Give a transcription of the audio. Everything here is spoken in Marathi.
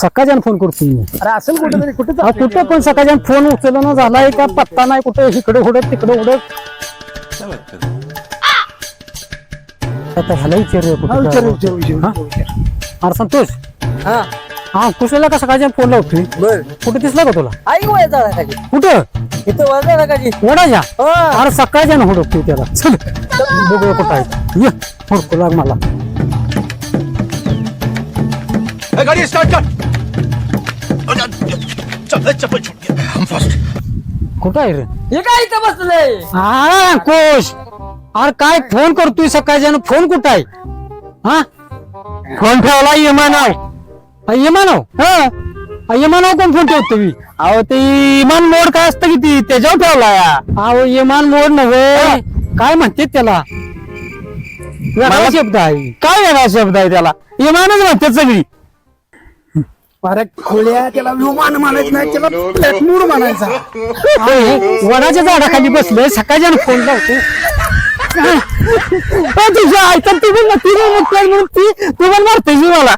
सकाळच्यान फोन करतोय मी. अरे असेल कुठेतरी कुठं पण सकाळच्यान फोन उचलना झालाय का पत्ता नाही, कुठं इकडे उडत तिकडे उडत. आता ह्याला विचारूया कुठे. अरे संतोष, हा कुशला का सकाळच्या फोन लावतोय. बर कुठे दिसला का तुला? आई वय झाडाखाली कुठं? इथं वळ झाडाखाली. ओढाच्या. हा. अरे सकाळच्या हुडकतोय त्याला. चल बघूया कुठं आहे. ये हुडकू लाग मला. गाड़ी स्टार्ट कर। चप्पल छूट गया, हम फर्स्ट। कुठं आहे रे? हे काय इथं बसलंय? हा अंकुश, अरे काय फोन करतोय सकाळच्यानं? फोन कुठं आहे? हा फोन ठेवला इमानाव. इमानाव इमानाव कोण फोन ठेवतो मी? अहो ते इमान मोड काय असतं किती त्याच्यावर ठेवलाय. अहो इमान मोड नव्हे, काय म्हणते त्याला? वेगळा शब्द आहे. काय वेगळा शब्द आहे त्याला? इमानच म्हणते सगळी. अरे खोल्या त्याला विमान म्हणायचं नाही, त्याला प्लॅटमूड म्हणायचा. वडाच्या झाडाखाली बसलोय सकाळच्या फोन लावतो. तुझ्या ऐकत ती पण ती पण मारते मला.